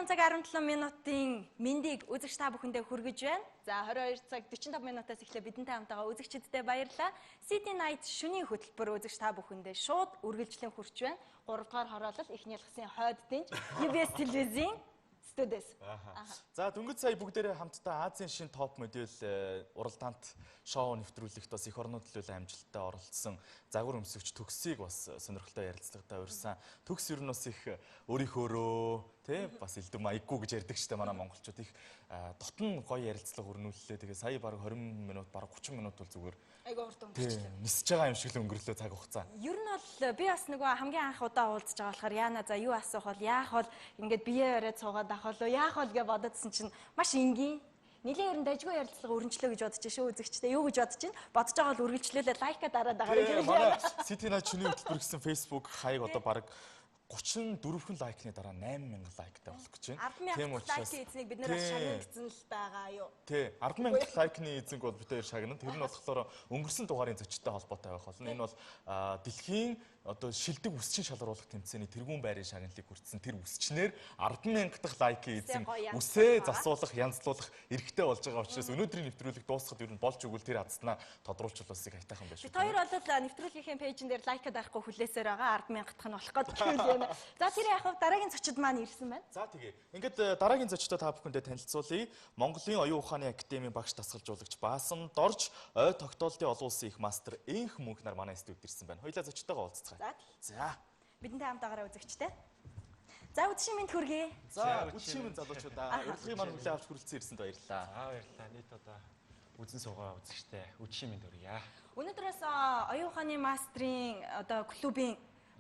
цаг 17 минутын мэндийг үзэгч та бүхэндээ хүргэж байна. За 22 цаг 45 минутаас эхлээ бидэнтэй хамтаага үзэгчдэдээ баярлалаа. City Night шөнийн хөтөлбөр үзэгч та бүхэндээ шууд үргэлжлэн хүрч байна. 3 дугаар хороолол эхний ялгсан хойд дэнж UBS телевизийн студиэс. За дөнгөж сая бүгдээрээ хамтдаа Азийн шин топ модель уралдаант шоу нэвтрүүлэгт бас эх орнууд төлөө амжилттай оролцсон загвар өмсөгч Төгсийг бас сонирхолтой ярилцлагатай урьсан. Төгс ер нь бас их өөрийнхөөрөө тий бас элдв маяггүй гэж ярьдаг штэ манай монголчууд их дотн гоё ярилцлага өрнүүллээ. Тэгээ сая баг 20 минут баг 30 минут бол зүгээр айгүй урт өнгөрчлээ. Нисэж байгаа юм шиг л өнгөрлөө цаг хугацаа. Ер нь бол би бас нөгөө хамгийн анх удаа уулзж байгаа болохоор яана за юу асуух бол яах бол ингээд бие бариад суугаад авах болоо яах бол гэж бододсон чинь маш энгийн. Нилийн ерөн дажгүй ярилцлага өрнжлөө гэж бодож шүү үзэгчтэй юу гэж бодож чинь бодож байгаа бол үргэлжлүүлээ лайка дараад байгаа юм. Манай City Night шөнийн хөтөлбөр гэсэн Facebook хаяг одоо баг 34 лайкны дараа 8000 лайктай болох гэж байна. Тийм учраас лайкны эзнийг бид нэр шагнагдсан л байгаа юу. Тий, 100000 лайкны эзэнг бол бид хоёр шагнана. Тэр нь болохоор өнгөрсөн дугаарын зочдтой холбоотой байх болно. Энэ бол дэлхийн одоо шилдэг үсчин шалгаруулах тэмцээний тэргүүн байрын шагналыг хүртсэн тэр үсчнэр 100000 дахь лайкын эзэн үсээ засуулах, янзлуулах эрхтэй болж байгаа учраас өнөөдрийн нэвтрүүлэг дуусахад ер нь болж өгвөл тэр азтнаа тодруулчулсыг хайтаахан байж шүү. Бид хоёр бол нэвтрүүлгийн пэйжэн дээр лайка дарахгүй хүлээсээр байгаа 100000 дахь нь болох гэдэг юм. За тэр яхав дараагийн зочид маань ирсэн байна. За тэгээ. Ингээд дараагийн зочдод та бүхэндээ танилцуулъя. Монголын оюун ухааны академийн багш дасгалжуулагч Баасан Дорж ой тогтоолтын олон улсын их мастер Энх Мөнх нар манай студид ирсэн байна. Хоёулаа зочдтойгоо уулзцгаая. За. Бидэнтэй хамтаагаараа үзэгчтэй. За үдшийн мэнд хүргэе. За үдшийн мэнд залуучуудаа урилгын маань хүлээн авч хүрэлцэн ирсэнд баярлалаа. Баярлалаа. Нийт одоо үзэн суугаа үзэгчтэй үдшийн мэнд хүргье. Өнөөдрөөс оюун ухааны мастрын одоо клубын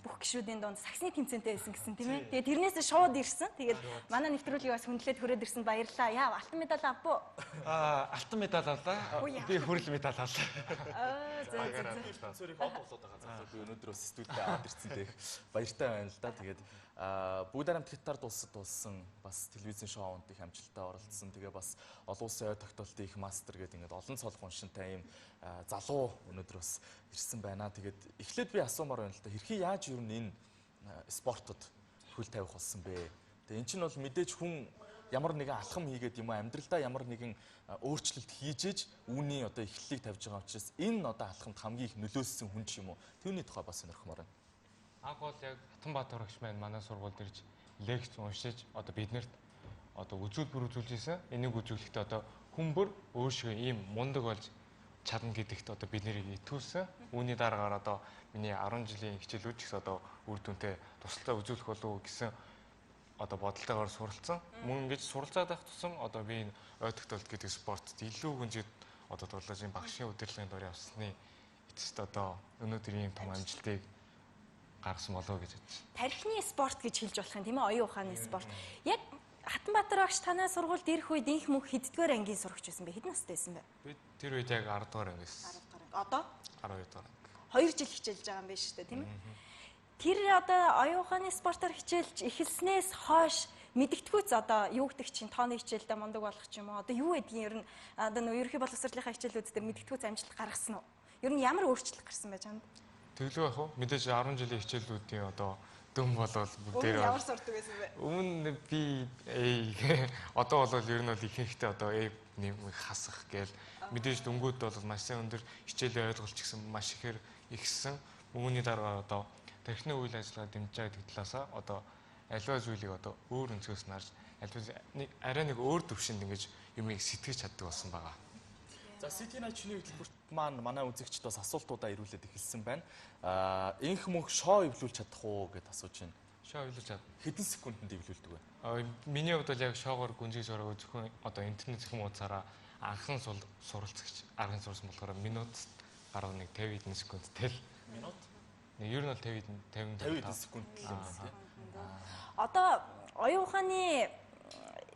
бүх гишүүдийн донд саксны тэмцээнтэй байсан гэсэн тийм ээ. Тэгээд тэрнээс шууд ирсэн. Тэгээд манай нэвтрүүлгийг бас хүндлээд хүрээд ирсэнд баярлалаа. Яа, алтан медаль авбуу? Алтан медаль авлаа. Би хүрэл медаль авлаа. Цэрэг хот болоод байгаа залуу би өнөөдрөөс студид аваад ирсэн дэх баяртай байна л да. Тэгээд бүгд хамт хятаар дулсан бас телевизийн шоунд их амжилттай оролцсон. Тэгээ бас олон улсын ой тогтоолтын их мастер гэдэг ингээд олон цолох уншинтай ийм залуу өнөөдрөөс ирсэн байна. Тэгээд эхлээд би асуумаар байна л да. Хэрхий яаж ер нь энэ спортод хөл тавих болсон бэ? Тэгээ эн чинь бол мэдээж хүн ямар нэгэн алхам хийгээд юм уу амьдралдаа ямар нэгэн өөрчлөлт хийжээж үүний одоо эхлэлийг тавьж байгаа учраас энэ одоо алхамд хамгийн их нөлөөссөн хүн ч юм уу түүний тухай бас сонирхмаар байна. Анх бол яг Хатанбаатар багш маань манай сургуульд ирж лекц уншиж одоо биднэрт одоо үзүүлбэр үзүүлжсэн. Энийг үзүүлэхдээ одоо хүн бүр өөршөө ийм мундаг болж чадна гэдэгт одоо бид нэрийг итгүүлсэн. Үүний дараагаар одоо миний 10 жилийн хичээлүүд ч гэсэн одоо үр дүнтэй тусалцаа үзүүлэх болов уу гэсэн одоо бодолтойгоор суралцсан. Мөн ингэж суралцаад байх тусам одоо би энэ ой тогтоолт гэдэг спортод илүү хүнжид одоо тоглоомын багшийн удирдлагын дор явсны эцэст одоо өнөөдрийн том амжилтыг гаргасан болов гэж бодож байна. Тархины спорт гэж хэлж болох юм тийм ээ, оюун ухааны спорт. Яг Хатанбаатар багш танай сургуульд ирэх үед Энх Мөнх хэддүгээр ангийн сурагч байсан бэ? Хэдэн настай байсан бэ? Би тэр үед яг 10 дугаар анги байсан. 10 дугаар. Одоо 12 дугаар. 2 жил хичээлж байгаа юм байна шүү дээ, тийм ээ. Тэр одоо оюун ухааны спортоор хичээлж эхэлснээс хойш мэдгэдэггүйц одоо юу гэдэг чинь тооны хичээлдээ мундаг болох ч юм уу. Одоо юу гэдгийг ер нь одоо нөө ерөнхий боловсролынхаа хичээлүүд дээр мэдгэдэггүйц амжилт гаргасан уу? Ер нь ямар өөрчлөлт гарсан байж чамд? Тэглүү яах вэ? Мэдээж 10 жилийн хичээлүүдийн одоо дөм болол бүгдээр ямар сурдаг байсан бэ? Өмнө би одоо бол ер нь бол ихэнхдээ одоо хасах гээл мэдээж дөнгүүд бол маш сайн өндөр хичээлийн ойлголт ч гэсэн маш ихээр ихсэн. Үүний дараа одоо тархины үйл ажиллагаа дэмжиж байгаа талаасаа одоо аливаа зүйлийг одоо өөр өнцгөөс нарж арай нэг өөр төвшөнд ингэж юмыг сэтгэж чаддаг болсон байгаа. За City Night шөнийн хөтөлбөрт маань манай үзэгчд бас асуултуудаа ирүүлээд эхэлсэн байна. Энх Мөнх шоу эвлүүлж чадах уу гэд асууж байна. Шоу эвлүүлж чадах. Хэдэн секундэд эвлүүлдэг вэ? Миний хувьд бол яг шоугоор гүнзгий сураа зөвхөн одоо интернет хэмжээгээр анхан суралцагч аргын сурсан болохоор минут гаруй нэг 50 хэдэн секундтэй л. Минут? Ер нь бол 50 хэдэн секунд л юм байна. Одоо оюун ухааны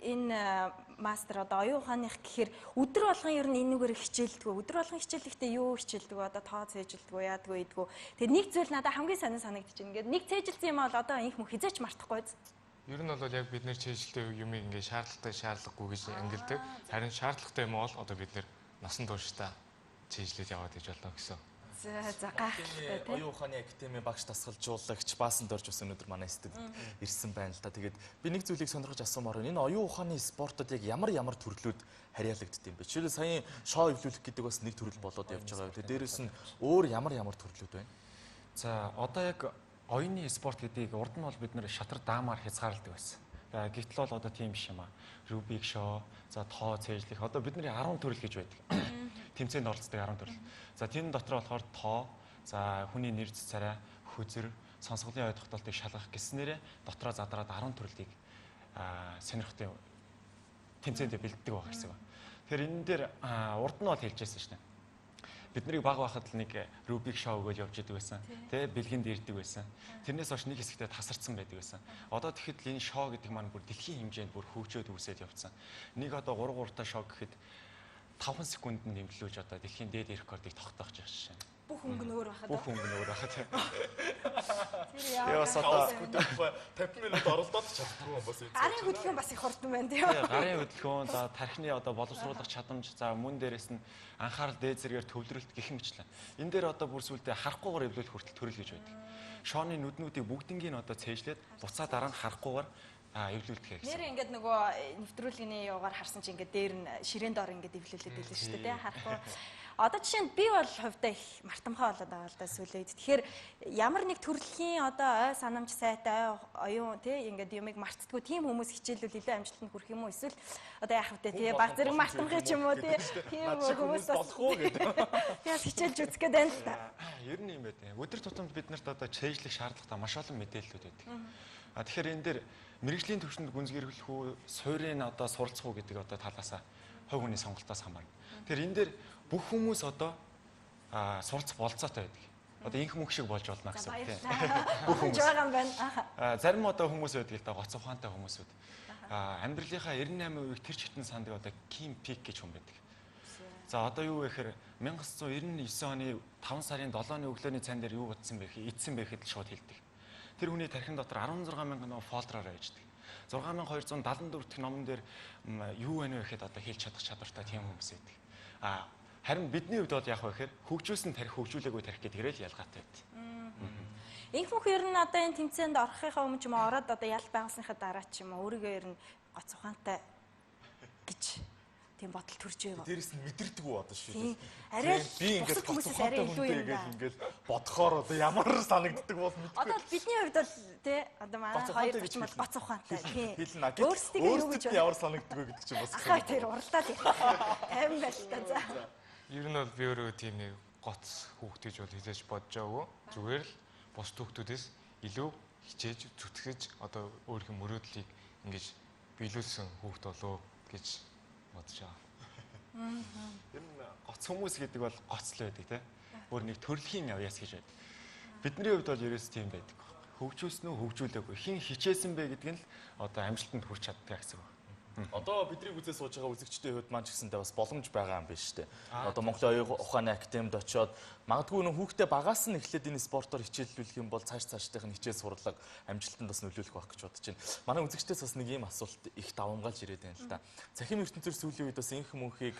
энэ мастер одоо оюун ухааных гэхээр өдөр болгон ер нь энэгээр хичээлдэг. Өдөр болгон хичээлэхдээ юу хичээлдэг вэ? Одоо тоо цээжилдэг үү, яадгүй идэггүй. Тэгээд нэг зүйл надад хамгийн сонир санагдаж байна. Ингээд нэг цээжилсэн юм бол одоо инх мөн хизээч мартахгүй. Ер нь бол яг бид нэр чэйжилтэй юмыг ингээд шаардлагатай шаардлагагүй гэж ангилдаг. Харин шаардлагатай юм бол одоо бид нэр насан туршдаа чэйжлээд яваад иж болно гэсэн. За гайхалтай тийм. Оюун ухааны академийн багш дасгалжуулагч Баасан Дорж ус өнөөдөр манай студид ирсэн байна л да. Тэгээд би нэг зүйлийг сонирхож асуумаар байна. Энэ оюун ухааны спортод яг ямар төрлүүд харьяалагддаг юм бэ? Жишээлбэл сая шоу эвлүүлэх гэдэг бас нэг төрөл болоод явж байгаа. Тэгээд дээрэс нь өөр ямар төрлүүд байна? За одоо яг оюуны спорт гэдгийг урд нь бол бид нэр шатар даамаар хязгаарладаг байсан. Гэтэл бол одоо тийм биш юм аа. Рубик шоу, за тоо цээжлэх одоо бидний 10 төрөл гэж байдаг. Тэмцээнд оролцдог 10 төрөл. За тийм дотор болохоор тоо, за хүний нэр царай, хүзэр, сонсголын ой тогтоолтыг шалгах гэснээрээ дотроо задраад 10 төрлийг сонирхтой тэмцээнд бэлддэг байх гэсэн байна. Тэгэхээр энэ дээр урд нь бол хэлжсэн шнэ. Бидний баг байхад л нэг Рубик шоу гэж явж идэг байсан. Тэ бэлгэнд ирдэг байсан. Тэрнээс хойш нэг хэсэгтээ тасарсан байдаг байсан. Одоо тэгэхэд энэ шоу гэдэг маань бүр дэлхийн хэмжээнд бүр хөгжөөд үсээд явцсан. Нэг одоо 3 та шоу гэхэд 5 секундэд нэмлүүлж одоо дэлхийн дээд рекордыг тогтоох гэж жишээ. Бүх өнгөнөөр байхад. Бүх өнгөнөөр байхад. Тэр яа. Бас одоо 50 минут оролдоод чаддгүй юм бас. Гарын хөдөлгөөн бас их хурдан байна тийм. Гарын хөдөлгөөн, за тархины одоо боловсруулах чадамж, за мөн дээрээс нь анхаарал дээд зэргээр төвлөрөлт гэх мэтлэн. Энэ дээр одоо бүр сүлдээ харахгүйгээр эвлүүлэх хүртэл төрөл гэж байдаг. Шооны нүднүүдийг бүгднийг одоо цээжлээд буцаа дараа нь харахгүйгээр эвлүүлдэг гэсэн. Нэр ингээд нөгөө нэвтрүүлгийн явгаар харсан чинь ингээд дээр нь ширээн доор ингээд эвлүүлээд байлаа шүү дээ тий харахгүй. Одоо жишээ нь би бол хувьдаа их мартамхай болоод байгаа л да сүүлийн үед. Тэгэхээр ямар нэг төрлийн одоо ой санамж сайтай оюун тий ингээд юмыг мартдаггүй тийм хүмүүс хичээлүүл илүү амжилтанд хүрэх юм уу эсвэл одоо яах вэ тий баг зэрэг мартамхай ч юм уу тий тийм хүмүүс болохгүй гэдэг. Тэгээс хичээлж үзэх гээд байна л да. Ер нь юм байна. Өдөр тутамд бид нарт одоо чэйжлэх шаардлагатай маш олон мэдээллүүд байдаг. Тэгэхээр энэ дээр мэрэгжлийн төвшөнд гүнзгийрүүлэх үү, суурийн одоо суралцах уу гэдэг одоо талаас хувь хүний сонголтоос хамаарна. Тэгэхээр энэ дээр бүх хүмүүс одоо суралцах болцоотой байдаг. Одоо инх мөнх шиг болж болно гэсэн үг тийм. Бүх хүмүүс байгаа юм байна. Зарим одоо хүмүүс байдаг л да гоц ухаантай хүмүүсүүд. Амьдралынхаа 98% тэр чигтэн сандаг одоо Ким Пик гэж хүн байдаг. За одоо юу вэ гэхээр 1999 оны 5 сарын 7-ны өглөөний цайн дээр юу бодсон бэ гэхээр эдсэн бэ гэхэд л шууд хэлдэг. Тэр хүний тархин дотор 16,000 нөө фолдраар байждаг. 6,274 дэх номон дээр юу байна вэ гэхэд одоо хэлж чадах чадвартай тийм хүмүүс байдаг. Харин бидний хувьд бол яах вэ гэхээр хөгжүүлсэн тарих хөгжүүлээгүй тарих гэдгээр л ялгаатай байд. Инх мөнх ер нь одоо энэ тэмцээнд орохынхаа өмнө ч юм уу ороод одоо ялт байгуулсныхаа дараа ч юм уу өөрийгөө ер нь гоц ухаантай гэж тийм бодол төрж байгаа. Дээрээс нь мэдэрдэг үү одоо шүү. Арай би ингээд хүмүүсээс арай илүү юм байна. ингээд бодохоор одоо ямар санагддаг бол мэдгүй. Одоо бидний хувьд бол тий одоо манай хоёр ч бол гоц ухаантай тий. Хэлнэ. Өөрсдөө ямар санагддаг вэ гэдэг чинь бас. Ахаа тэр уралдаад их. Тайван байл та за. Ер нь бол би өөрөө тийм нэг гоц хүүхэд гэж бол хэлж бодож байгаагүй. Зүгээр л бус хүүхдүүдээс илүү хичээж зүтгэж одоо өөрийнхөө мөрөөдлийг ингэж биелүүлсэн хүүхэд болоо гэж бодож байгаа. Ер нь гоц хүмүүс гэдэг бол гоцл байдаг тийм. Өөр нэг төрөлхийн явьяас гэж байдаг. Бидний хувьд бол ерөөс тийм байдаг. Хөгжүүлсэн үү, хөгжүүлээгүй. Хин хичээсэн бэ гэдэг нь л одоо амжилтанд хүрч чаддаг гэсэн үг. Одоо бидний үзээ сууж байгаа үзэгчдийн хувьд маань ч гэсэндээ бас боломж байгаа юм биш үү? Одоо Монголын оюун ухааны академид очиод магадгүй нөх хүүхдээ багаас нь эхлээд энэ спортоор хичээллүүлэх юм бол цаашдынх нь хичээл сурлага амжилтанд бас нөлөөлөх байх гэж бодож байна. Манай үзэгчдээс бас нэг ийм асуулт их давамгаалж ирээд байна л да. Захим ертөнцийн сүүлийн үед бас инх мөнхийг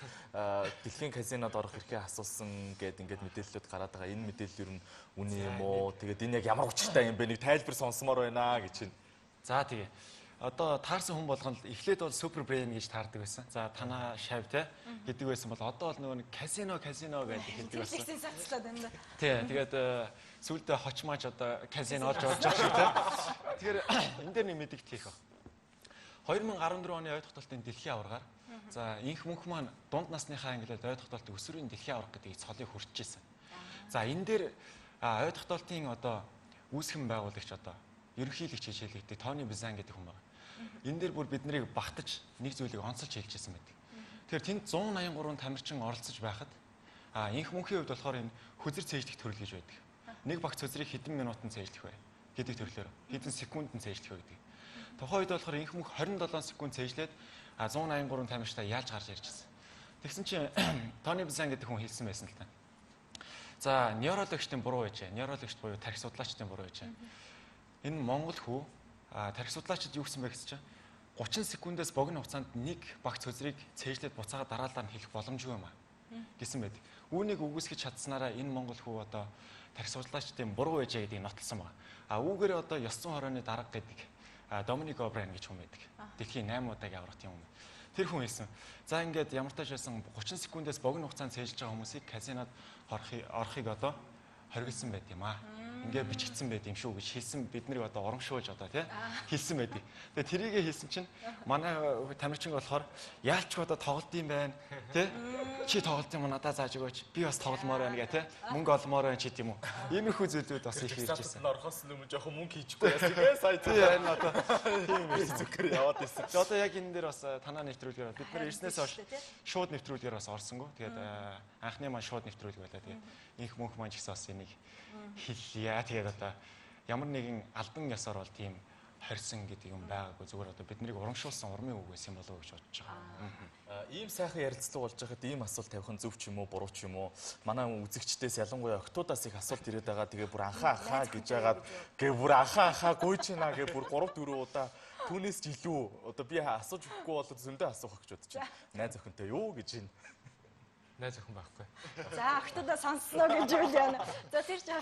дэлхийн казинод орох эрхээ асуусан гэд ингээд мэдээлэлүүд гараад байгаа. Энэ мэдээлэл ер нь үнэн юм уу? Тэгээд энэ яг ямар учиртай юм бэ? Нэг тайлбар сонсомоор байна гэж байна. За тэгээ. Одоо таарсан хүн болгоно эхлээд бол супер брейн гэж таардаг байсан. За танаа шав те гэдэг байсан бол одоо бол нөгөө нэг казино гэж хэлдэг байсан. Тэгсэн сацлаад байна. Тий, тэгээд сүүлдээ хочмааж одоо казино олж орж байгаа шүү те. Тэгэхээр энэ дээр нэг мэдэгт хийх ба. 2014 оны ой тогтоолтын дэлхийн аваргаар за инх мөнх маань дунд насныхаа ангилаад ой тогтоолтын өсвөрийн дэлхийн аварга гэдэг цолыг хүрчээсэн. За энэ дээр ой тогтоолтын одоо үүсгэн байгуулагч одоо ерөнхийлөгч гэж хэлэгдэх Тони Бизан гэдэг хүн байна. Энэ дээр бүр бид нарыг багтаж нэг зүйлийг онцолж хэлжсэн байдаг. Тэгэхээр тэнд 183 тамирчин оролцож байхад инх мөнхийн хувьд болохоор энэ хүзэр цээжлэх төрөл гэж байдаг. Нэг багц хүзрийг хэдэн минутанд цээжлэх вэ гэдэг төрлөөр хэдэн секундэд цээжлэх вэ гэдэг. Тухайн үед болохоор инх мөнх 27 секунд цээжлээд 183 тамирчтай яаж гарч ирж байсан. Тэгсэн чинь Тони Бсан гэдэг хүн хэлсэн байсан л та. За, неврологчдын буруу байж, неврологчд буюу тархи судлаачдын буруу байж. Энэ Монгол хүү тархи судлаачид юу гэсэн бэ гэсэн чинь 30 секундээс богино хугацаанд нэг багц хөлзрийг цээжлээд буцаага дараалал нь хэлэх боломжгүй юм аа гэсэн байдаг. Үүнийг үгүйсгэж чадсанараа энэ Монгол хүү одоо тархи судлаачдын буруу байж гэдгийг нотолсон байна. Үүгээр одоо ёс зүйн хорооны дарга гэдэг Доминик Обрайн гэж хүн байдаг. Дэлхийн 8 удаагийн аврагт юм. Тэр хүн хэлсэн. За ингээд ямар тааш байсан 30 секундээс богино хугацаанд цээжлж байгаа хүмүүсийг казинод орохыг одоо хоригдсан байт юм аа. Ингээ бичигдсэн байт юм шүү гэж хэлсэн бид нарыг одоо урамшуулж одоо тий хэлсэн байдаг. Тэгээ тэрийгэ хэлсэн чинь манай тамирчин болохоор яалч одоо тоглолт юм байна тий чи тоглолт юм надад зааж өгөөч би бас тогломоор байна гэ тий мөнгө олмоор байна ч гэдэм үү. Иймэрхүү зүйлүүд бас их ирж байсан. Орхоос өмнө жоохон мөнгө хийчихгүй яасан тий сая тий энэ одоо тийм зүгээр яваад байсан. Тэгээ одоо яг энэ дээр бас танаа нэвтрүүлгээр бид нар ирснээс хойш шууд нэвтрүүлгээр бас орсонгүй. Тэгээд анхны маань шууд нэвтрүүлэг байлаа. Тэгээд инх мөнх маань ч гэсэн бас энийг хэллээ. Тэгээд одоо ямар нэгэн алдан ёсоор бол тийм хорьсон гэдэг юм байгаагүй. Зүгээр одоо биднийг урамшуулсан урмын үг байсан болов уу гэж бодож байгаа. Ийм сайхан ярилцлага болж байхад ийм асуулт тавих нь зөв ч юм уу, буруу ч юм уу? Манай үзэгчдээс ялангуяа октоудаас их асуулт ирээд байгаа. Тэгээ бүр анхаа гэж яагаад гээ бүр анхаа гуйж байна гээ бүр 3 4 удаа түүнээс ч илүү одоо би асууж өгөхгүй бол зөндөө асуух гэж бодож байна. Найз охинтой юу гэж байна? Найз охин байхгүй. За охтуудаа сонсноо гэж үл яана. За тэр жаа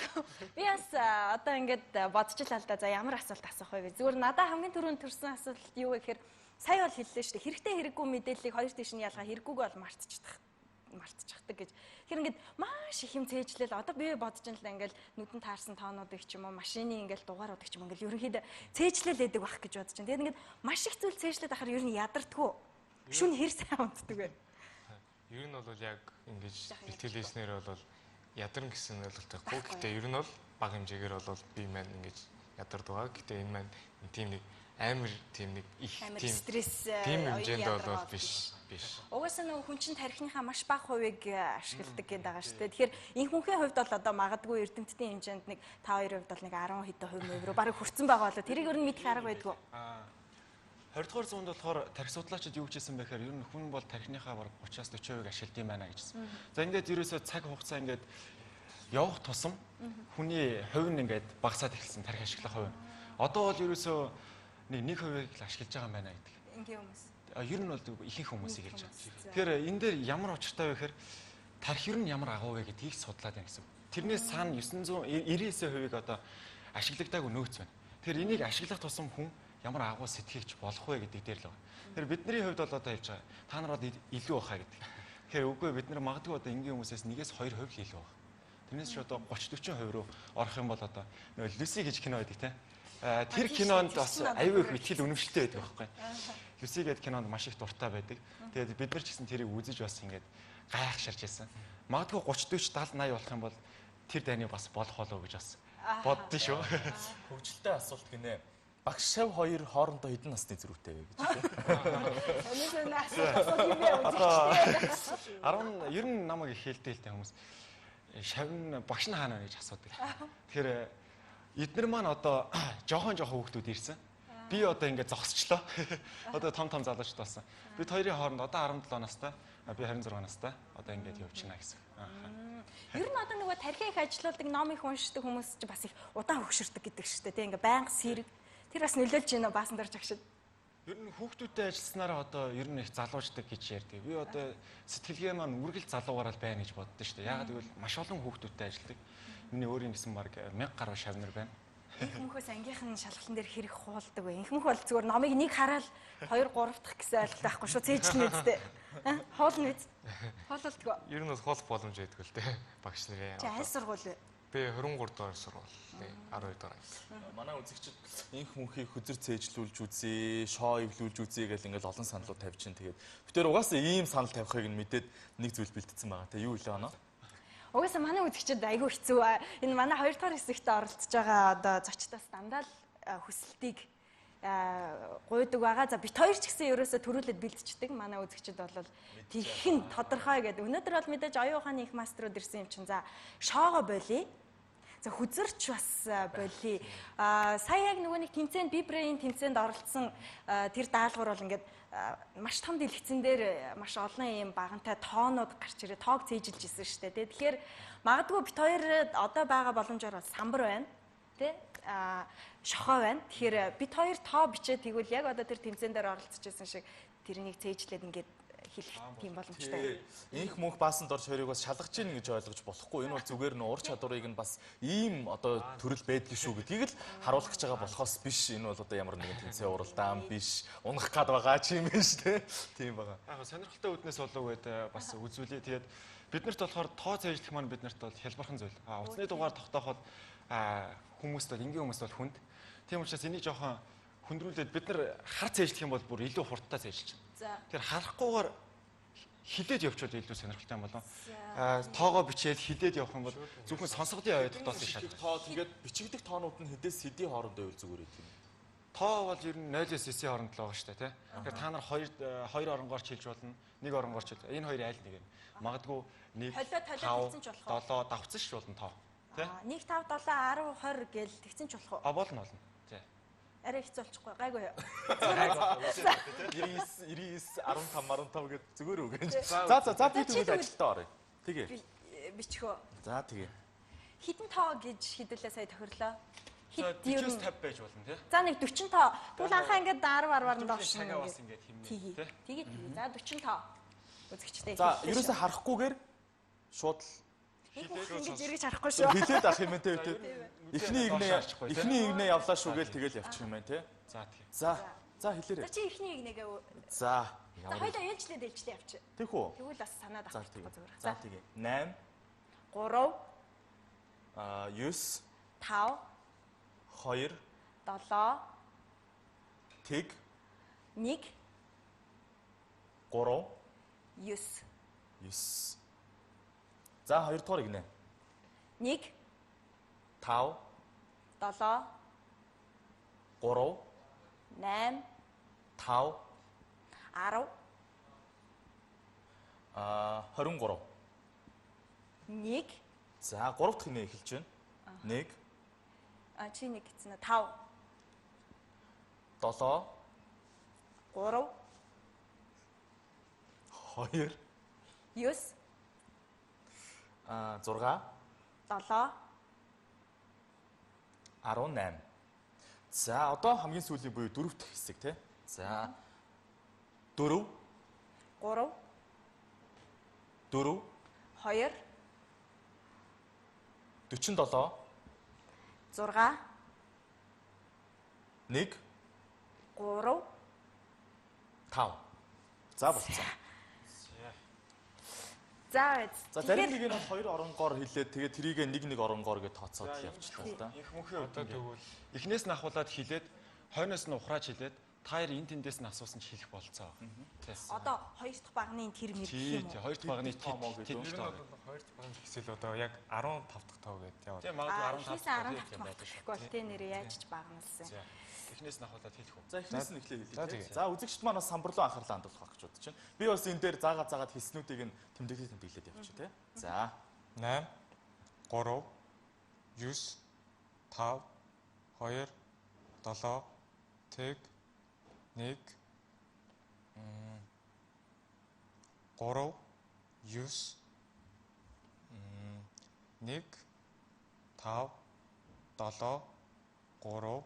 би бас одоо ингээд бодчихлаа л да. За ямар асуулт асуух вэ? Зүгээр надад хамгийн түрүүнд төрсэн асуулт юу вэ гэхээр сая бол хэллээ шүү дээ. Хэрэгтэй хэрэггүй мэдээллийг хоёр тийш нь ялгаа хэрэггүйг бол мартчихдаг гэж. Тэгэхээр ингээд маш их юм цээжлэл одоо би бодож байна л да ингээд нүдэн таарсан тоонуудыг ч юм уу машины ингээд дугааруудыг ч юм ингээд ерөнхийдөө цээжлэл байдаг байх гэж бодож байна. Тэгээд ингээд маш их зүйл цээжлээд ахаар ер нь ядардггүй. Шүн хэр сайн унтдаг вэ? Ер нь бол яг ингэж бэлтгэлээснээр бол ядарна гэсэн ойлголт байхгүй. Гэтэ ер нь бол бага хэмжээгээр бол би маань ингэж ядардаг байгаа. Гэтэ энэ маань тийм нэг амар тийм нэг их тийм стресс тийм хэмжээнд бол биш. Угаасаа нөгөө хүн чинь тархиныхаа маш бага хувийг ашигладаг гэдэг байгаа шүү дээ. Тэгэхээр инх мөнхийн хувьд бол одоо магадгүй эрдэмтдийн хэмжээнд нэг 5-2% бол нэг 10 хэдэн хувь руу бараг хүрсэн байгаа болоо тэрийг ер нь мэдэх арга байдгүй. 20-р зуунд болохоор тархи судлаачид юу гэжсэн бэхээр ер нь хүн бол тархиныхаа бараг 30-аас 40% ашигладаг юм байна гэжсэн. За ингээд ерөөсөө цаг хугацаа ингээд явах тусам хүний хувь нь ингээд багасаад эхэлсэн тархи ашиглах хувь. Одоо бол ерөөсөө нэг хувийг л ашиглаж байгаа юм байна гэдэг. Ингийн хүмүүс. Ер нь бол ихэнх хүмүүсийг хэлж байгаа. Тэгэхээр энэ дээр ямар учиртай вэ гэхээр тархи ер нь ямар агуу вэ гэдгийг судлаад байна гэсэн. Тэрнээс цаана 999% одоо ашиглагдаагүй нөөц байна. Тэгэхээр энийг ашиглах тусам хүн ямар агуу сэтгэгч болох вэ гэдэг дээр л байна. Тэгэхээр бидний хувьд бол одоо хэлж байгаа. Та нар одоо илүү баха гэдэг. Тэгэхээр үгүй бид нар магадгүй одоо энгийн хүмүүсээс 1-2% л илүү байна. Тэрнээс ч одоо 30-40% руу орох юм бол одоо нөгөө Люси гэж кино байдаг тийм. Тэр кинонд бас аюу их ихтгэл үнэмшилтэй байдаг байхгүй. Люси гэдэг кинонд маш их дуртай байдаг. Тэгээд бид нар ч гэсэн тэрийг үзэж бас ингээд гайхширч байсан. Магадгүй 30 40 70 80 болох юм бол тэр дайны бас болох болов гэж бас боддоо шүү. Хөвгөлтэй асуулт гинэ. Багш шав хоёр хоорондоо хэдэн насны зэрэгтэй вэ гэж. Өнөөдөр асуулт юм яа үзчихээ. 10 ер нь намайг их хэлдэг л та хүмүүс. Шав нь багш нь хаана вэ гэж асуудаг. Тэгэхээр эднэр маань одоо жоохон хүүхдүүд ирсэн. Би одоо ингээд зогсчлоо. Одоо том залуучд болсон. Бид хоёрын хооронд одоо 17 настай, би 26 настай. Одоо ингээд явж байна гэсэн. Ер нь одоо нөгөө тархи их ажилуулдаг, ном их уншдаг хүмүүс ч бас их удаан хөгшөрдөг гэдэг шүү дээ. Ингээ байнга сэрэг. Тэр бас нөлөөлж байна баасан дөрж агшид. Ер нь хүүхдүүдтэй ажилласнараа одоо ер нь их залууждаг гэж ярьдаг. Би одоо сэтгэлгээ маань үргэлж залуугаараа байна гэж боддоо шүү дээ. Яагаад гэвэл маш олон хүүхдүүдтэй ажилладаг. Миний өөрийн гэсэн баг 1000 гаруй шавнар байна. Инх мөнхөөс ангийнхан шалгалтын дээр хэрэг хуулдаг вэ? Инх мөнх бол зүгээр номыг нэг хараад 2 3 дахь гэсэн ойлголт байхгүй шүү. Цээжлэн үсттэй. Хуулна үз. Хуулдаггүй. Ер нь бол хоол боломж байдаг л дээ. Багш нарын. Чи аль сургууль вэ? Би 23 дугаар сургууль. 12 дугаар. Манай үзэгчид инх мөнхийг хөзөр цээжлүүлж үзье, шоо эвлүүлж үзье гэл ингээл олон саналууд тавьж чинь тэгээд битээр угаасаа ийм санал тавихыг нь мэдээд нэг зүйл бэлдсэн байгаа. Тэ юу илээ оноо? Угаасаа манай үзэгчид айгүй хэцүү. Энэ манай 2 дахь хэсэгт оролцож байгаа одоо зочдоос дандаа л хүсэлтийг гуйдаг байгаа. За бит хоёр ч гэсэн ерөөсө төрүүлээд бэлдчихдэг. Манай үзэгчид бол тэрхэн тодорхой гэдэг. Өнөөдөр бол мэдээж оюун ухааны их мастерууд ирсэн юм чинь. За шоого болий. За хүзэрч бас болий. Сая яг нөгөө нэг тэмцээнд Бибрийн тэмцээнд оролцсон тэр даалгавар бол ингээд маш том дэлгэцэн дээр маш олон юм багантай тоонууд гарч ирээ тоог цээжилж исэн шүү дээ. Тэгэхээр магадгүй бит хоёр одоо байгаа боломжоор бол самбар байна. Тэ? Шохоо байна. Тэгэхээр бит хоёр тоо бичээд тэгвэл яг одоо тэр тэмцээн дээр оролцож исэн шиг тэрнийг цээжлээд ингээд хэлэх тийм боломжтой. Инх мөнх баасан дорж хоёрыг бас шалгаж ийн гэж ойлгож болохгүй. Энэ бол зүгээр нь ур чадварыг нь бас ийм одоо төрөл байдаг шүү гэдгийг л харуулах гэж байгаа болохоос биш. Энэ бол одоо ямар нэгэн тэмцээн уралдаан биш. Унах гад байгаа ч юм биш те. Тийм байгаа. Яг сонирхолтой үднэс болов гээд бас үзүүлээ. Тэгээд биднэрт болохоор тоо цээжлэх маань биднэрт бол хялбархан зүйл. Утасны дугаар тогтооход хүмүүст бол энгийн хүмүүст бол хүнд. Тийм учраас энийг жоохон хүндрүүлээд бид нар хар цээжлэх юм бол бүр илүү хурдтай цээжилж байна. Тэр харахгүйгээр хилээд явчихвал илүү сонирхолтой юм болов. Тоогоо бичээд хилээд явах юм бол зөвхөн сонсгодын оюутгад бас шалгах. Тоо тэгээд бичигдэх тоонууд нь хэдээс хэдийн хоорондоо үйл зүгээр юм. Тоо бол ер нь 0-9-ийн хооронд л байгаа шүү дээ, тий. Тэгэхээр та нар хоёр оронгоор чилж болно, нэг оронгоор чилж. Энэ хоёр айл нэг юм. Магадгүй 1 5 7 давцсан ш болно тоо. Тий. 1 5 7 10 20 гэл тэгсэн ч болох уу? Болно. Тий. Арай хэцүү болчихгүй гайгүй юу. 99 15 гэд зүгээр үг. За би тэгвэл ажилдаа оръё. Тэгээ. Бичихөө. За тэгээ. Хитэн тоо гэж хэдүүлээ сая тохирлоо. Хит ер нь 50 байж болно тий. За нэг 40 тоо. Тэгвэл анхаа ингээд 10 доош цагаа бас ингээд хэмнээ тий. Тэгээ. За 40 тоо. Үзэгчтэй. За ерөөсө харахгүйгээр шууд ингэж эргэж харахгүй шүү. хилээд авах юм те. Эхний игнээ явлаа шүү гээл тэгэл явчих юм байна те. За тий. За хэлээрэй. За чи эхний игнэгээ. За. За хоёулаа ээлжлээд явчих. Тийх үү? Тэгвэл бас санаад авах зүгээр. За тэгээ. 8 3 9 5 2 7 тэг 1 3 9 9. За хоёр дахь игнэ. 1 5 7 3 8 5 10 23. 1 За 3 дахь игнэ эхэлж байна. 1 чи нэг гэсэн 5 7 3 2 9 6 7 18. За одоо хамгийн сүүлийн буюу дөрөв дэх хэсэг тий. За 4 3 4 2 47 6 1 3 5. За болцсон. За зарим нэг нь хоёр оронгоор хилээд тэгээд трийг нэг оронгоор гэж тооцоод явчихлаа л да. Их мөнхийн одоо тэгвэл эхнээс нь ахуулаад хилээд хойноос нь ухрааж хилээд та хоёр энэ тэндээс нь асуусан ч хэлэх болцоо. Одоо хоёр дахь багны тэр мэр Тий, гэх юм уу? хоёр дахь багны тоомоо гэдэг. Хоёр дахь баг гэхсэл одоо яг 15 дахь тоо гэдээ яваад. Тийм магадгүй 15 15 дахь багхгүй бол тэ нэрээ яаж ч багнасан. эхнээс нь ахуулаад хэлэх үү. За эхнээс нь эхлэе хэлээ. За үзэгчд маань бас самбарлуу анхаарлаа хандуулах гэж бодож байна. Би бас энэ дээр заагаад хэлснүүдийг нь тэмдэглээд явчих тий. За 8 3 9 5 2 7 тэг 1 3 9 1 5 7 3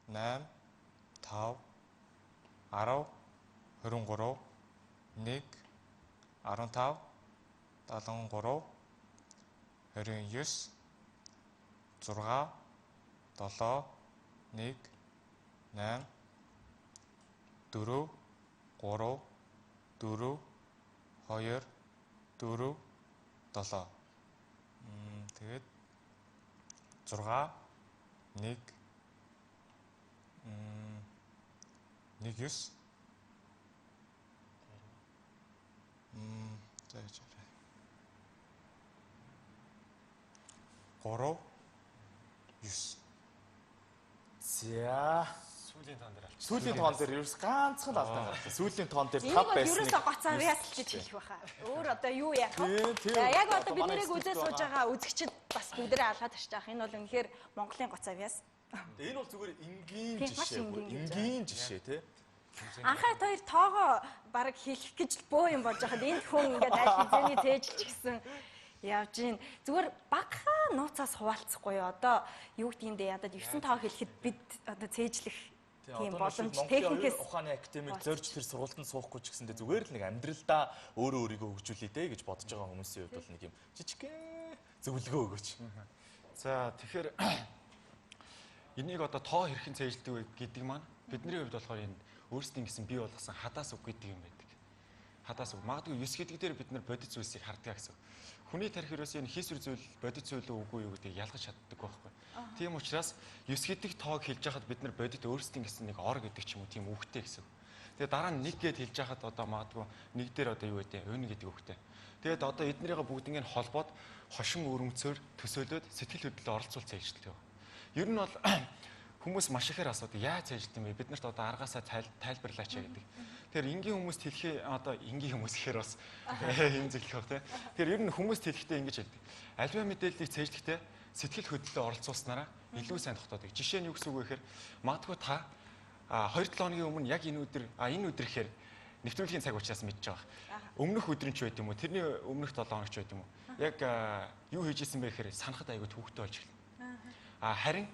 8 5 10 23 1 15 73 29 6 7 1 8 4 3 4 2 4 7 тэгээд 6 1 1 9 за яж арай 3 9. за Сүүлийн тоон дээр алж. Сүүлийн тоон дээр ерөөс ганцхан алдаа гарлаа. Сүүлийн тоон дээр Энийг 5 бол байсан. ерөөсөө гоцоо ясалж хэлэх байхаа. Өөр одоо юу яах вэ? Яг одоо бид нарыг үзэж сууж байгаа үзэгчид бас бүгдээ алгаад очиж байгаа. Энэ бол үнэхээр Монголын гоцоо яс. Энэ бол зүгээр энгийн Тийм, маш жишээ. Энгийн жишээ тий. Анхаад хоёр тоогоо бараг хэлэх гэж л бөө юм болж байхад энэ хүн ингээд аль хэзээний тээжилч гэсэн явж гин. Зүгээр багахан нууцаас хуваалцахгүй юу? Одоо юу гэдэг юм бэ? Одоо 9 тоо хэлэхэд бид одоо цээжлэх тийм боломж техникээс ухааны академик зорж тэр сургуультанд суухгүй ч гэсэндээ зүгээр л нэг амьдралдаа өөрөө өөрийгөө хөгжүүлээ дээ гэж бодож байгаа хүмүүсийн хувьд бол нэг юм жижигхэн зөвлөгөө өгөөч. За тэгэхээр энийг одоо тоо хэрхэн цээжилдэг вэ гэдэг маань бидний хувьд болохоор энэ өөрсдийн гэсэн бий болгосон хадаас үг гэдэг юм байдаг. Хадаас үг. Магадгүй 9 гэдэг дээр бид нар бодит зүйлсийг харддаг гэсэн. Хүний тарих ерөөсөө энэ хийсвэр зүйл бодит зүйл үгүй юу гэдгийг ялгаж чаддаг байхгүй. Тийм учраас 9 гэдэг тоог хэлж байхад бид нар бодит өөрсдийн гэсэн нэг ор гэдэг ч юм уу тийм үгтэй гэсэн. Тэгээ дараа нь нэг гэд хэлж байхад одоо магадгүй нэг дээр одоо юу вэ? Өн гэдэг үгтэй. Тэгээд одоо эднэрийн бүгднийг холбоод хошин өрөмцөөр төсөөлөд сэтгэл хөдлөлөөр оролцуул цээлжилдэг. Ер нь бол хүмүүс маш ихээр асуудаг. Яаж цээжилт юм бэ? Бид нарт одоо аргаасаа тайлбарлаач гэдэг. Тэгэхээр энгийн хүмүүст хэлэхээ одоо энгийн хүмүүс гэхээр бас юм зөвлөх баг тийм. Тэгэхээр ер нь хүмүүст хэлэхдээ ингэж хэлдэг. Альва мэдээллийг цээжлэхдээ сэтгэл хөдлөлөөр оролцуулснараа илүү сайн тогтоодог. Жишээ нь юу гэсэн үг вэ гэхээр магадгүй та 2-7 хоногийн өмнө яг энэ өдөр гэхээр нэвтрүүлгийн цаг учраас мэдж байгаа. Өмнөх өдрийн ч байд юм уу? Тэрний өмнөх 7 хоног ч байд юм уу? Яг юу хийж исэн бэ гэхээр санахад айгүй төвөгтэй болж эхэлнэ. Харин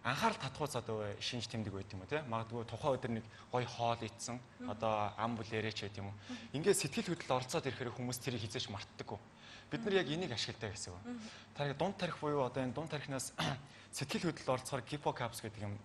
анхаарал татхууц одоо шинж тэмдэг байт юм уу те магадгүй тухайн өдөр нэг гоё хоол идсэн одоо ам бүлээрээ ч байт юм уу ингээд сэтгэл хөдлөл оролцоод ирэхээр хүмүүс тэрийг хизээч мартдаггүй бид нар яг энийг ашигладаг гэсэн үг. Тарих дунд тарих буюу одоо энэ дунд тарихнаас сэтгэл хөдлөл оролцохоор гиппокампс гэдэг юм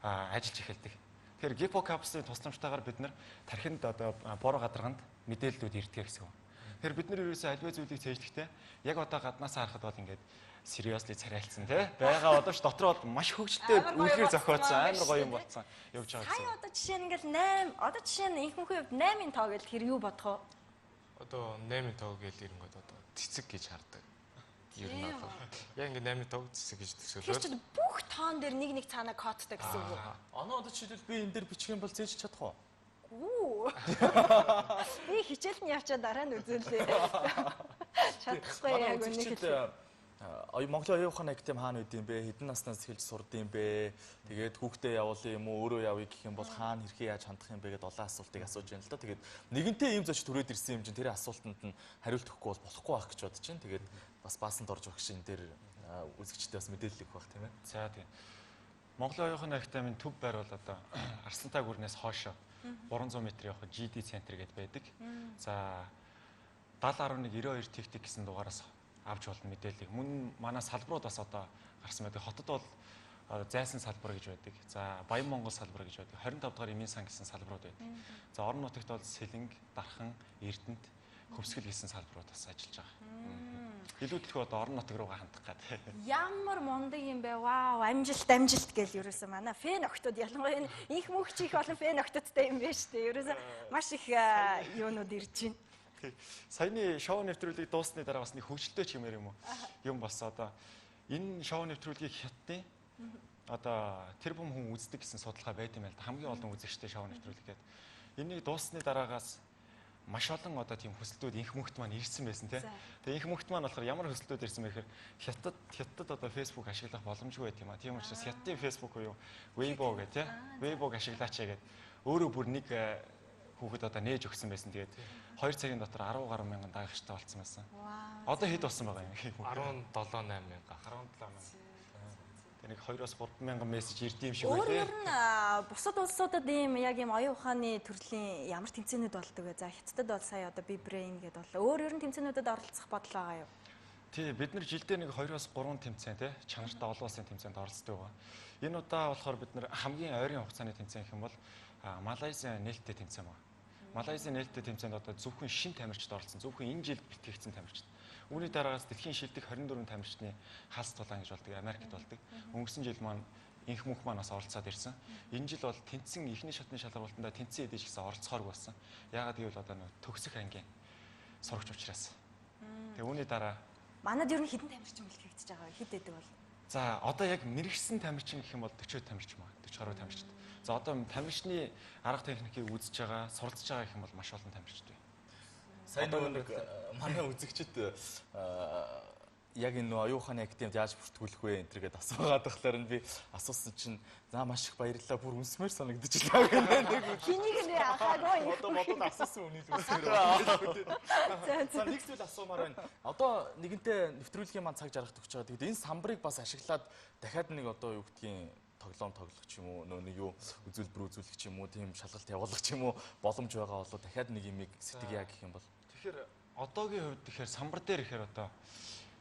ажиллаж эхэлдэг. Тэгэхээр гиппокампсны тусламжтайгаар бид нар тархинд одоо бор гадарганд мэдээллүүд ирдэг гэсэн үг. Тэгэхээр бид нар ерөөсөө аливаа зүйлийг цээжлэхдээ яг одоо гаднаас харахад бол ингээд сериосли царайлцсан тий байгаа одоо ч дотор бол маш хөвгөлтэй үлгэр зохиоцсон амар гоё юм болсон явж байгаа гэсэн. Хаяа одоо жишээ нь ингээл 8 одоо жишээ нь инхэнхэн хувьд 8-ын тоо гэл тэр юу бодох вэ? Одоо 8-ын тоо гэл ирэнгөт одоо цэцэг гэж хардаг. Ер нь одоо яг ингэ 8-ын тоо цэцэг гэж төсөөлөөр. Тэр чинь бүх тоон дээр нэг цаанаа кодтай гэсэн үг. Оноо одоо жишээлбэл би энэ дээр бичих юм бол зээж чадах уу? Үу. Би хичээл нь явчаа дараа нь үзүүлээ. Чадахгүй яг үнэ. Монголын оюун ухааны академи хаана үт юм бэ? Хэдэн наснаас эхэлж сурд юм бэ? Тэгээд хүүхдээ явуулъя юм уу? Өөрөө явъя гэх юм бол хаана хэрхэн яаж хандах юм бэ гэдээ олон асуултыг асууж байна л да. Тэгээд нэгэнтээ ийм зоч төрөөд ирсэн юм чинь тэр асуултанд нь хариулт өгөхгүй бол болохгүй байх гэж бодож байна. Тэгээд бас баасанд орж өгөх шин дээр үзэгчдээ бас мэдээлэл өгөх байх тийм ээ. За тийм. Монголын оюун ухааны академийн төв байр бол одоо Арслантай гүрнээс хойш 300 м явах GD центр гэдэг байдаг. За 70.12 техник гэсэн дугаараас авч болно мэдээллийг. Мөн манай салбарууд бас одоо гарсан байдаг. Хотод бол зайсан салбар гэж байдаг. За Баян Монгол салбар гэж байдаг. 25 дахь эмийн сан гэсэн салбарууд байдаг. За орон нутагт бол Сэлэнг, Дархан, Эрдэнэт, Хөвсгөл гэсэн салбарууд бас ажиллаж байгаа. Илүү төлхөө одоо орон нутаг руугаа хандах гэдэг. Ямар мундаг юм бэ? Вау, амжилт гэж ерөөсөө манай фэн охтууд ялангуяа инх мөхч их олон фэн охтуудтай юм байна шүү дээ. Ерөөсөө маш их юунууд ирж байна. Саяны шоу нэвтрүүлгийг дуусны дараа бас нэг хөгжилтэй ч юмэр юм уу? Юм бас одоо энэ шоу нэвтрүүлгийг хятадны одоо тэр бүм хүн үздэг гэсэн судалгаа байт юм байл. Хамгийн олон үзэгчтэй шоу нэвтрүүлгээд энийг дуусны дараагаас маш олон одоо тийм хөсөлтүүд инх мөхт маань ирсэн байсан тийм. Тэгээ инх мөхт маань болохоор ямар хөсөлтүүд ирсэн бэ гэхээр хятадд одоо Facebook ашиглах боломжгүй байт юм а. Тийм учраас хятадын Facebook буюу Weibo гэх тийм. Weibo ашиглаач гэдэг өөрөө бүр нэг хүүхэд одоо нээж өгсөн байсан. Тэгээд 2 цагийн дотор 10 гаруй мянган дагагчтай болсон байсан. Одоо хэд болсон байгаа юм? 17-8 мянга. 17 мянга. Тэнийг 2-оос 3 мянган мессеж ирдэм шиг үү? Өөр нь бусад улсуудад ийм яг ийм оюун ухааны төрлийн ямар тэмцээнүүд болдог вэ? За хятадд бол сая одоо B-Brain гэдэг боллоо. Өөр ер нь тэмцээнүүдэд оролцох бодол байгаа юу? Тий, бид нар жилдээ нэг 2-оос 3 тэмцээн тий чанартай олон улсын тэмцээнд оролцдог байгаа. Энэ удаа болохоор бид нар хамгийн ойрын хугацааны тэмцээн гэх юм бол Малайзийн нээлттэй тэмцээн байна. Малайзийн нээлттэй тэмцээнд одоо зөвхөн шин тамирчид оролцсон. Зөвхөн энэ жил бэлтгэгдсэн тамирчид. Үүний дараагаас дэлхийн шилдэг 24 тамирчны хаалт тулаан гэж болдог. Америкт болдог. Өнгөрсөн жил маань инх мөнх маань бас оролцоод ирсэн. Энэ жил бол тэнцэн эхний шатны шалгуултанд тэнцэн эдэж гэсэн оролцохооргүй болсон. Яагаад гэвэл одоо төгсөх ангийн сурагч учраас. Тэгээ үүний дараа манад ер нь хэдэн тамирчин бэлтгэгдэж байгаа вэ? Хэд эдэг бол? За одоо яг мэрэгсэн тамирчин гэх юм бол 40 тамирчин маа. 40 гаруй тамирчид. За одоо тамирчны арга техникийг үзэж байгаа, суралцж байгаа гэх юм бол маш олон тамирчид байна. Сайн нөгөө нэг манай үзэгчид яг энэ нөө оюуханы академид яаж бүртгүүлэх вэ энэ төргээд асуугаад байхлаар нь би асуусан чинь за маш их баярлалаа бүр үнсмээр санагдчихлаа гэнэ. Хэнийг нэ ахаагүй. Одоо бодоод асуусан үнийг үнсмээр. За нэг зүйл асуумаар байна. Одоо нэгэнтээ нэвтрүүлгийн маань цаг жаргах төгч байгаа. Тэгэд энэ самбарыг бас ашиглаад дахиад нэг одоо юу гэдгийг тоглоом тоглох ч юм уу нөө нэг юу үзүүлбэр үзүүлэх ч юм уу тийм шалгалт явуулах ч юм уу боломж байгаа болоо дахиад нэг юмыг сэтгэя гэх юм бол. Тэгэхээр одоогийн хувьд тэгэхээр самбар дээр ихээр одоо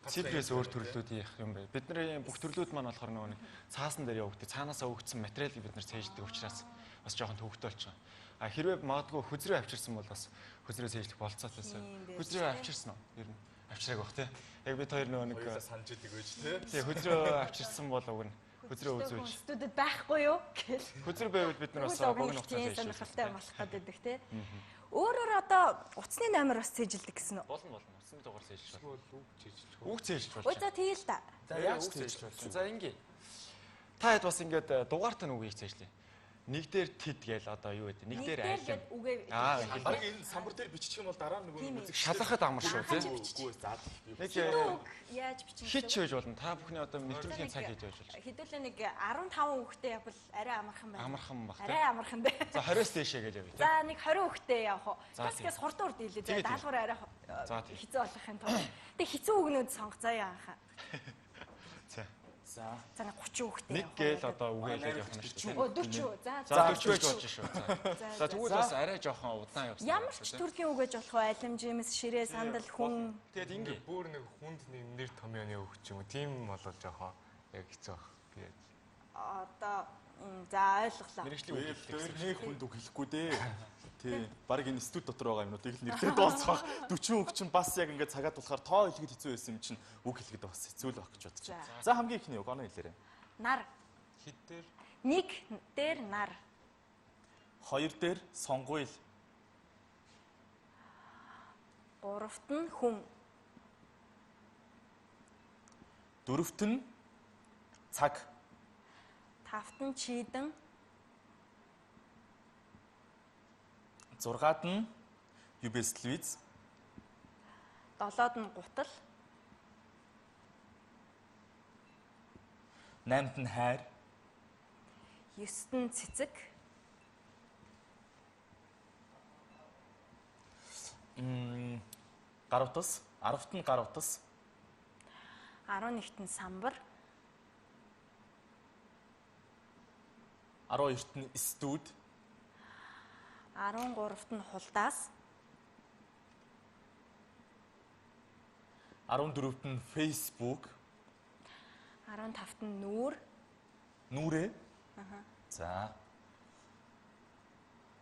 цифрээс өөр төрлүүд яах юм бэ? Бидний бүх төрлүүд маань болохоор нөгөө нэг цаасан дээр явагддаг. Цаанаасаа өгсөн материалыг бид нар цээждэг учраас бас жоохон төвөгтэй болчихно. А хэрвээ магадгүй хүзрээ авчирсан бол бас хүзрээ цээжлэх болцоотой байсан. Хүзрээ авчирсан уу? Ер нь авчираг бах тий. Яг бид хоёр нөгөө нэг санаж идэг байж тий. Тий хүзрээ авчирсан бол уг нь хүзрээ үзүүлж. Студид байхгүй юу гэл. Хүзрээ байвал бид нар бас богино хугацаанд хийж сонирхолтой болох гэдэг тий. Өөрөөр одоо утасны номер бас цээжилдэг гэсэн үү? Болно. Утасны дугаар цээжлэх бол үг цээжлэх. Үг цээжлэх Ой болж. за тийм л та. За яаж цээжлэх вэ? За ингэ. Та хэд бас ингээд дугаартаа нүгийг цээжлээ. Нэг дээр тэд гээл одоо юу гэдэг. Нэг дээр айлм. Үгээ. Баг энэ самбар дээр бичих юм бол дараа нөгөө үзэг Шалгахад амар шүү тий. Үгүй заад. Нэг Яаж бичих хич байж болно. Та бүхний одоо нэвтрүүлгийн цаг хийж байж болж. хэдүүлээ нэг 15 хүүхдээ явбал арай амархан байна. Амархан баг тий. Арай амархан дээ. За 20-с дээшээ гэж явъя тий. За нэг 20 хүүхдээ явах уу. За, Тэскээс хурдан урд дийлээ. Тийм, тийм. Даалгавар арай За, тийм. хэцүү болохын тулд. Тэгээ хэцүү үгнүүд сонгоцоо яахаа. За. За За нэг 30 хүүхдээ Нэг гээл одоо үгээлээд явах нь шүү дээ. Оо 40. За За 40 байж болж шүү. За тэгвэл бас арай жоохон удаан явсан. ямар ч төрлийн үг гэж болох вэ? Алим, жимс, ширээ, сандал, хүн. Тэгэд ингэ. Бүр нэг хүнд нэг нэр томьёоны үг ч юм уу тийм болол жоохон яг хэцүү баг. Тэгээд Одоо за ойлголоо. Мэргэжлийн үг хэлдэг. нэг хүнд үг хэлэхгүй дээ. Тий. Бараг энэ студ дотор байгаа юмнуудыг л нэрлээд дуусгах. 40 үг чинь бас яг ингээд цагаад болохоор тоо хэлэхэд хэцүү байсан юм чинь үг хэлэхэд бас хэцүү л баг гэж бодож байна. За хамгийн ихний үг оноо хэлээрэй. Нар. хит дээр Нэг дээр нар. Хоёр дээр сонгуйл. Гуравт нь хүн. Дөрөвт нь цаг. Тавт нь чийдэн. Зургаад нь юбэс телевиз. Долоод нь гутал. Наймд нь хайр. Ёст нь цэцэг. Гар утас. 10-т нь гар утас. 11-т нь самбар. 12-т нь студ. 13-т нь хулдаас. 14-т нь Facebook. 15-т нь нүүр. Нүрээ. За.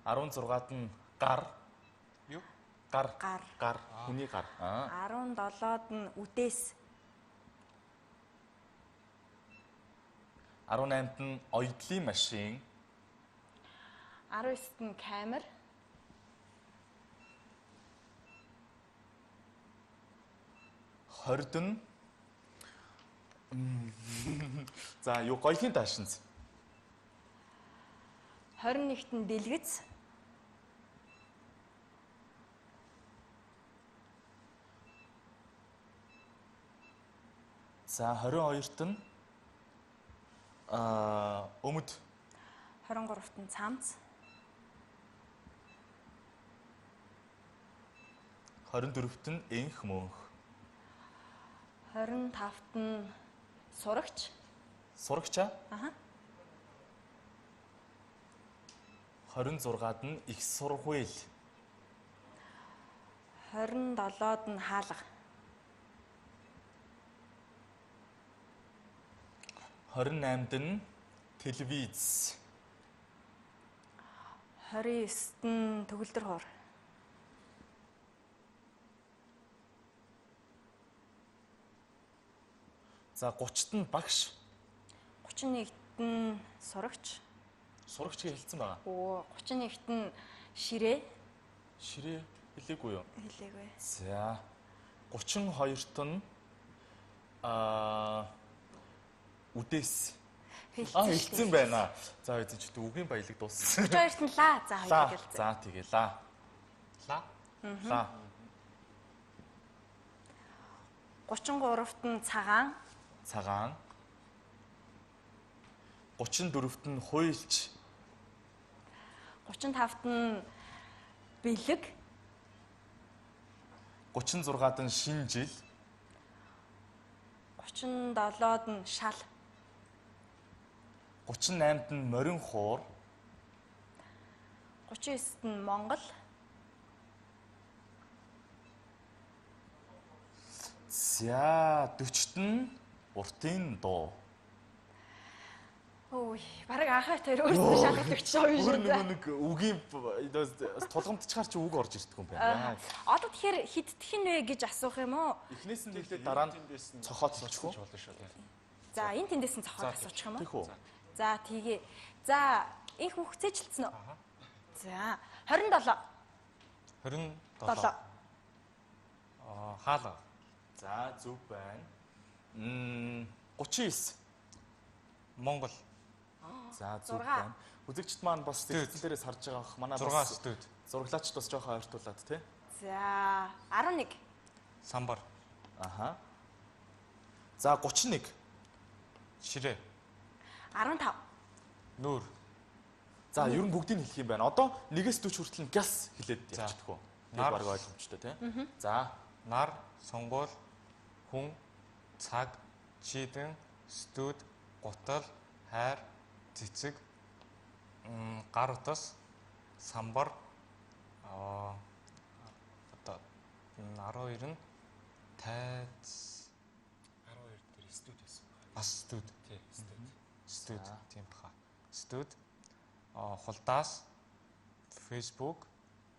16-т нь гар. юу? Гар. Гар. Гар. Хүний гар. 17-д нь үдээс. 18-т нь оёдлын машин. 19-т нь камер. 20-д нь за юу гоёлын таашинз. 21-т нь дэлгэц. 22-т нь өмд. 23-т нь цамц. 24-т нь энх мөнх. 25-т нь сурагч. Сурагчаа. Аха. 26-д нь их сургууль. 27-д нь хаалга. 28-д нь телевиз. 29-т нь төгөлдөр хуур. 30-т нь багш. 31-т нь сурагч. Сурагч гэж хэлсэн байгаа. Оо 31-т нь ширээ. Ширээ хэлээгүй юу? Хэлээгүй. За 32-т нь үдээс. Хэлсэн байна. За эзэн ч үгийн баялаг дууссан. 32-т нь ла. За хоёул гэлээ. За тэгээ ла. Ла. Ла. 33-т нь цагаан. Цагаан. 34-т нь хуйлч. 35-т нь бэлэг. 36-д нь шинжил. 37-д нь шал. 38-д нь морин хуур. 39-т нь Монгол. За 40-т нь уртын дуу. Ой, бараг анхаа тэр өөрсдөө шалгалт өгч байгаа юм Өөр шиг. нэг үгийн тулгамдчгаар чи үг орж ирдэг юм байна. Одоо тэгэхээр хиддэх нь вэ гэж асуух юм уу? Эхнээс нь хэлээд дараа нь цохооцолчих болно шүү дээ. За энэ тэндээс нь цохоод асуучих юм уу? Тийх үү. За тэгээ. За инх бүх цээжилсэн үү? За 27. 27. Хаалга. За зөв байна. 39. Монгол. За зөв 6. байна. Үзэгчд маань бас дэлгэрэнээрээс харж байгаа бох. Манай 6 бас студ. зураглаач бас жоохон ойртуулад тий. За 11. Самбар. Аха. За 31. Ширээ. 15. Нүүр. За ер нь бүгдийг хэлэх юм байна. Одоо 1-с 40 хүртэл нь гяс хэлээд явчихдаг уу? Нар. Баг ойлгомжтой тий. За Нар, сонгуул, хүн, цаг, чийдэн, студ, гутал, хайр, цэцэг, гар утас, самбар, одоо 12 нь тайз 12 дээр студ байсан. бас студ. Тий, студ. Студ тийм баха. Студ хулдаас Facebook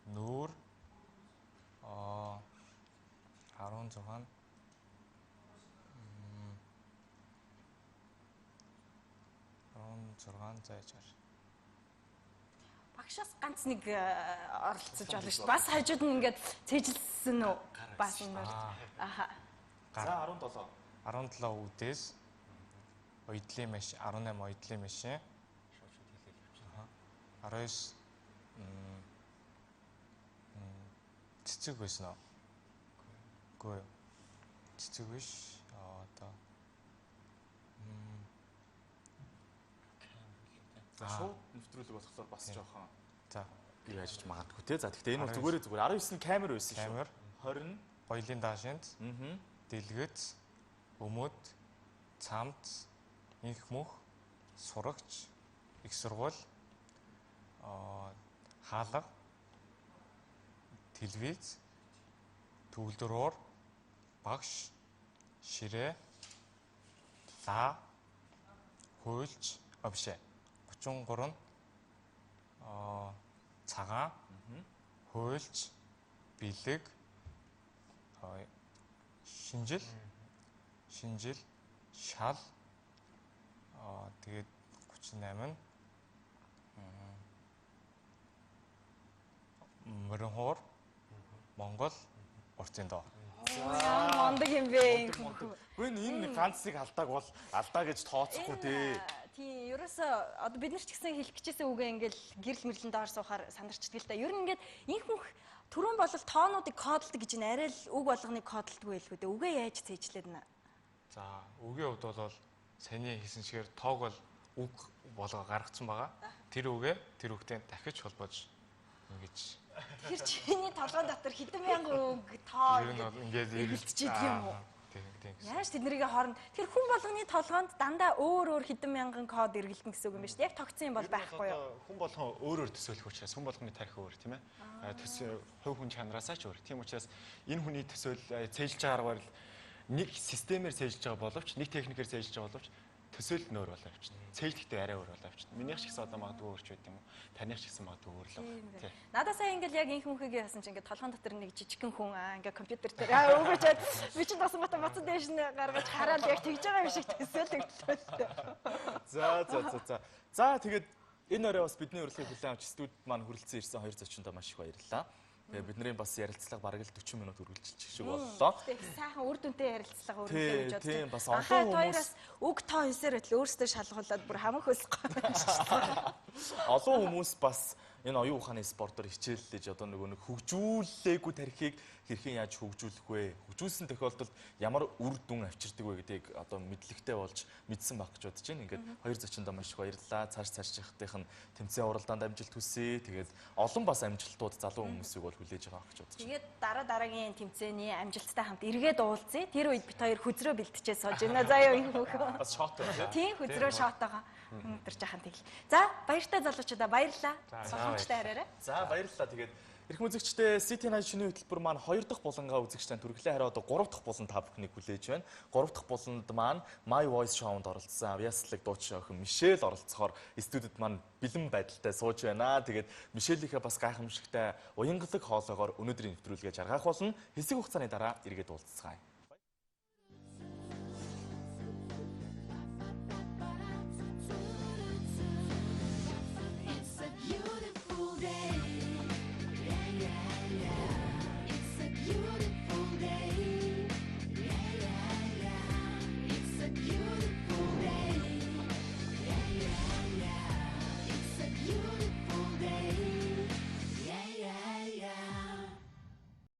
нүүр 16 заажаар. Багшаас ганц нэг оролцож болно шүү дээ. Бас хажууд нь ингээд цээжилсэн үү? Бас энэ. Аха. за 17. 17 үдээс оёдлын машин 18 оёдлын машин 19 цэцэг байсан уу? Үгүй ээ. Цэцэг биш. Одоо За шууд нэвтрүүлэг болохоор бас жоохон за юу яжиж магадгүй тий. За гэхдээ энэ бол зүгээр 19 нь камер байсан шүү. камер 20 хоёлын даашинт нь дэлгэц өмөд цамц инх мөх сурагч их сургууль хаалга телевиз төгөлдрөөр багш ширээ ла хуйлч бишээ 33 цагаан хуйлч бэлэг шинжил шал тэгээд 38 нь мөрөнхөр Монгол уртын доо. Мондөг юм бэ. Гүн энэ ганцыг алдааг бол алдаа гэж тооцохгүй тий. Тийм, ерөөсөө одоо бид нар ч гэсэн хэлэх гэжсэн үгээ ингээл гэрэл мэрлэн доор суухаар сандарчдаг л та. Ер нь ингээд инх мөх түрүүн бол тоонуудыг кодолдог гэж нэ арай л үг болгоныг кодолдог байлгүй дээ. Үгээ яаж цээжлээд нэ? За үгийн хувьд бол саяны хийсэн чигээр тоог бол үг болго гаргацсан байгаа. Тэр үгээ тэр үгтэй дахиж холбож ингэж Тэгэхээр чиний толгойн дотор хэдэн мянган үг тоо ер нь бол ингээд эргэлдэж идэг юм уу? Тийм. Яаж тэднэрийн хооронд тэр хүн болгоны толгойд дандаа өөр хэдэн мянган код эргэлдэн гэсэн үг юм байна шүү дээ. Яг тогтсон юм бол байхгүй юу? Хүн болгон өөрөөр төсөөлөх учраас хүн болгоны тарих өөр тийм ээ. Хувь хүн чанараасаа ч өөр. Тийм учраас энэ хүний төсөөл цээжилж байгаа аргаар л нэг системээр цээжилж байгаа боловч нэг техникээр цээжилж байгаа боловч төсөөлөл нь өөр болоо явчихна. Цээжлэхдээ арай өөр болоо явчихна. Минийх ч гэсэн одоо магадгүй өөрч байт юм уу? Таних ч гэсэн магадгүй өөр л байна. Тий. Надад сая ингээл яг инх мөхөгийн яасан чи ингээд толгойн дотор нэг жижигхэн хүн ингээд компьютер дээр өгөөчөөд би чинь бас боцсон дэш нь гаргаж хараад яг тэгж байгаа юм шиг төсөөлөгдлөө. За тэгээд энэ орой бас бидний урилгыг хүлээн авч студид маань хүрэлцэн ирсэн хоёр зочиндоо маш их баярлалаа. Тэгээ бидний бас ярилцлага бараг л 40 минут үргэлжилчих шиг боллоо. Тэгээ сайхан үр дүнтэй ярилцлага Тийм, үргэлжлэе гэж бодсон. тийм, бас олон хүмүүс- хоёроос үг тоо хийсээр л өөрсдөө шалгуулад бүр хамаг хөлсөхгүй байна. Олон хүмүүс бас энэ оюун ухааны спортоор хичээллэж одоо нэг хөгжүүлээгүй тархийг хэрхэн яаж хөгжүүлэх вэ? Хөгжүүлсэн тохиолдолд ямар үр дүн авчирдаг вэ гэдгийг одоо мэдлэгтэй болж мэдсэн байх гэж бодож байна. Ингээд хоёр зочиндоо маш их баярлалаа. Цааш явахтын тэмцээн уралдаанд амжилт хүсье. Тэгээд олон бас амжилтууд залуу хүмүүсийг бол хүлээж байгаа гэж бодож байна. Тэгээд дараагийн тэмцээний амжилттай хамт эргээд уулзъя. Тэр үед бит хоёр хүзрөө бэлтжээ сууж байна. Заяа юу хөө. Бас шот байна. Тийм хүзрөө шоотойгоо өнтер жахан тэгэл. За баяртай залуучуудаа баярлалаа. Сонсогчтой хараарай. За баярлалаа. Тэгээд эрхэм үзэгчдээ City Night шөнийн хөтөлбөр маань 2 дахь булангаа үзэгчтэй түргэлээ хараа одоо 3 дахь булан та бүхнийг хүлээж байна. 3 дахь буланд маань My Voice Show-нд оролцсон авьяаслаг дуучин охин Мишель оролцохоор студид маань бэлэн байдалтай сууж байна. Тэгээд Мишелийнхээ бас гайхамшигтай уянгалаг хоолоогоор өнөөдрийн нэвтрүүлгээ жаргах болно. Хэсэг хугацааны дараа эргээд уулзцгаая.